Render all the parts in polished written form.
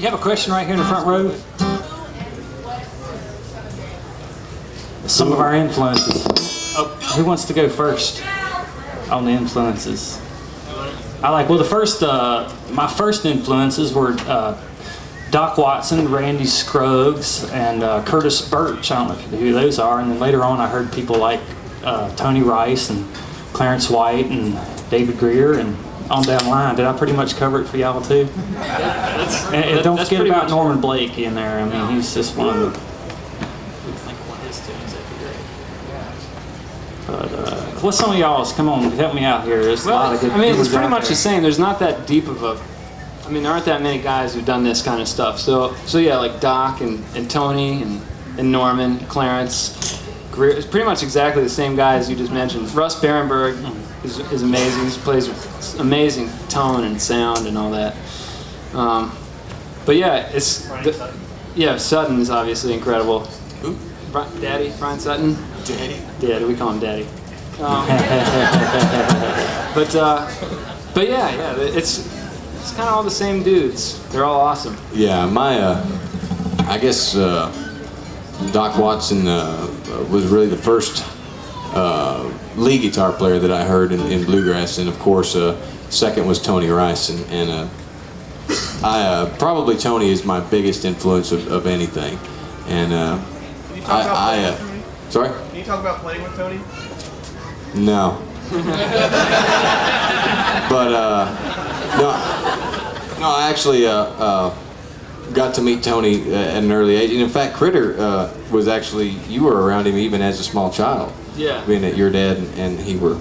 have a question right here in the front row? Some of our influences. Oh, who wants to go first on the influences? Well, my first influences were Doc Watson, Randy Scruggs, and Curtis Birch. I don't know if you know who those are. And then later on, I heard people like Tony Rice and Clarence White and David Greer and on down the line. Did I pretty much cover it for y'all too? And don't forget about Norman Blake in there. I mean, he's just one of the. But what's some of y'all's? Come on, help me out here. There's a lot of good. I mean, it's pretty much the same. There's not that deep of a. I mean, there aren't that many guys who've done this kind of stuff. So yeah, like Doc and Tony and Norman, Clarence, Greer. It's pretty much exactly the same guys you just mentioned. Russ Berenberg is amazing. He plays with amazing tone and sound and all that. But yeah, Sutton is obviously incredible. Who? Daddy, Brian Sutton. Daddy? Yeah, we call him Daddy. But yeah, it's kind of all the same dudes. They're all awesome. Yeah, I guess Doc Watson was really the first lead guitar player that I heard in bluegrass, and of course, second was Tony Rice, and probably Tony is my biggest influence of anything, and sorry? Can you talk about playing with Tony? No. But no, I actually got to meet Tony at an early age, and in fact, Critter was actually, you were around him even as a small child. Yeah. Being that your dad and he were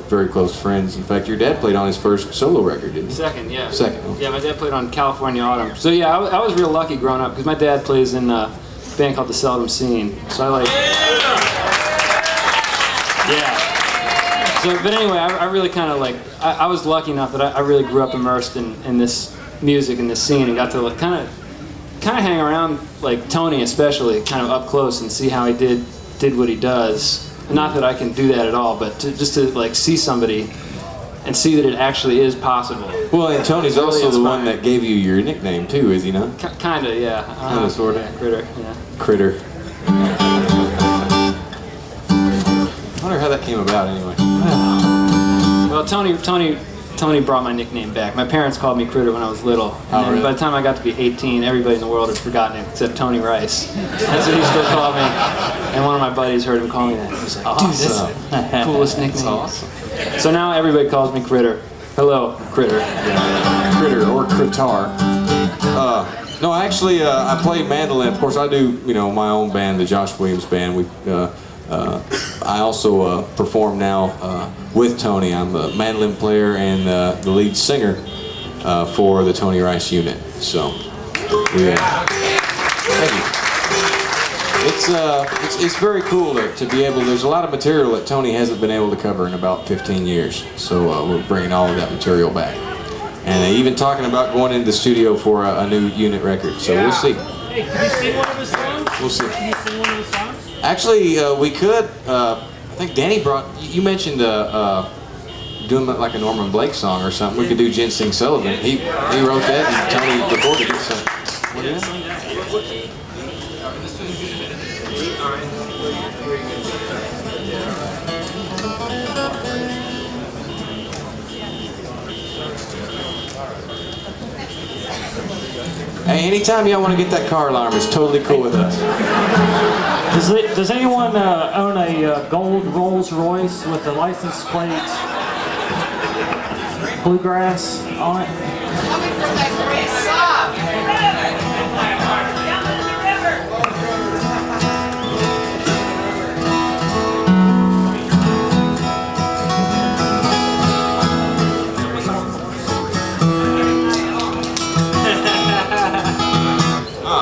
very close friends. In fact, your dad played on his first solo record, didn't he? Second, yeah. Second. Yeah, my dad played on California Autumn. So yeah, I was real lucky growing up because my dad plays in a band called the Seldom Scene. So I like. Yeah. So, but anyway, I really kind of like. I was lucky enough that I really grew up immersed in this music and this scene, and got to like, kind of hang around like Tony especially, kind of up close and see how he did what he does. Not that I can do that at all, but just to like see somebody and see that it actually is possible. Well, and Tony's really also inspiring. the one that gave you your nickname too, is he not? Kinda, yeah. Kinda, sorta. Yeah, Critter, yeah. Critter. I wonder how that came about anyway. Well, Tony brought my nickname back. My parents called me Critter when I was little. And then really? by the time I got to be 18, everybody in the world had forgotten it except Tony Rice. That's what he still called me. And one of my buddies heard him call me that. He was like, dude, that's the coolest nickname. That's awesome. So now everybody calls me Critter. Hello, Critter. Yeah. Critter or Critar. No, actually, I play mandolin. Of course, I do, my own band, the Josh Williams Band. I also perform now with Tony. I'm a mandolin player and the lead singer for the Tony Rice unit. So, thank you. It's very cool to be able. There's a lot of material that Tony hasn't been able to cover in about 15 years. So we're bringing all of that material back, and even talking about going into the studio for a new unit record. So we'll see. Hey, can you sing one of his songs? We'll see. Can you sing one of his songs? Actually, we could. I think Danny you mentioned doing like a Norman Blake song or something. We could do Ginseng Sullivan. He wrote that and Tony recorded it. So. What is it? Hey, anytime y'all want to get that car alarm, it's totally cool with us. Does anyone own a gold Rolls Royce with the license plate Bluegrass on it? Coming from that great song.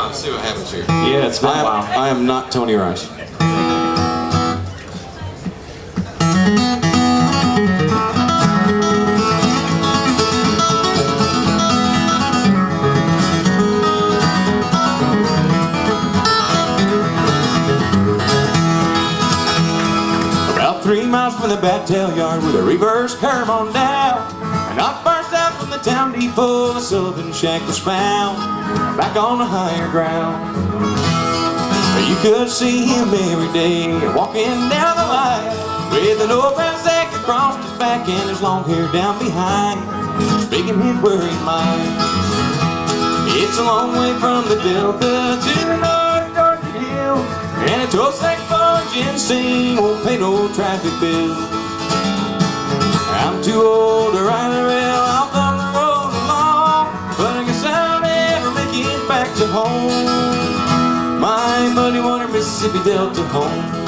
Let's see what happens here. Yeah, it's been a while. I am not Tony Rice. About 3 miles from the Bat Tail Yard with a reverse curve on down, Not far south from the town depot, the Sullivan shack was found, back on the higher ground. You could see him every day, walking down the line, with an old brown sack across his back and his long hair down behind, speaking his worried mind. It's a long way from the Delta to the North Georgia hills, and a 12 sack full of ginseng won't pay no traffic bills. I'm too old to ride the rail off on the road along, but I guess I'll never make it back to home. My muddy water Mississippi Delta home.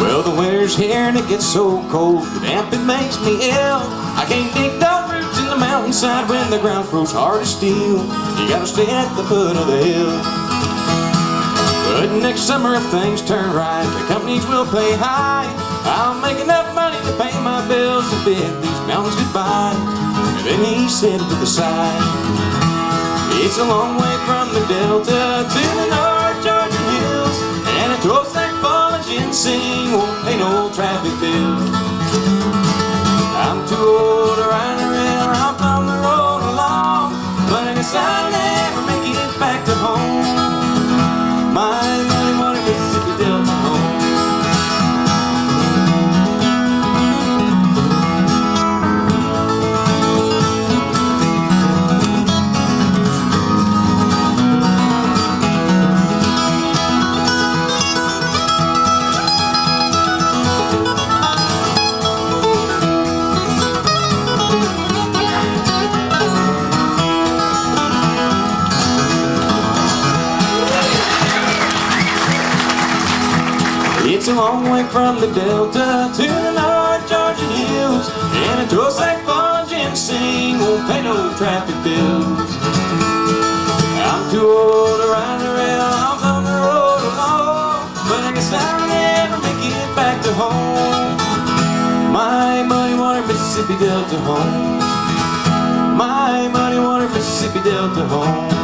Well, the winter's here and it gets so cold, the damp it makes me ill. I can't dig dog roots in the mountainside when the ground grows hard as steel. You gotta stay at the foot of the hill. But next summer if things turn right, the companies will pay high. I'll make enough money to pay my bills to bid these mountains goodbye. And then he said with a sigh, it's a long way from the Delta to the North Georgia hills, and a 12 sack full of ginseng won't pay no traffic bills. I'm too old to ride the rail off on the road along, but I guess I'll never make it back to home. My muddy water Mississippi Delta home. It's a long way from the Delta to the North Georgia hills, and a 12 sack full of ginseng won't pay no traffic bills. I'm too old to ride the rail off on the road alone, but I guess I'll never make it back to home. My muddy water Mississippi Delta home. My muddy water Mississippi Delta home.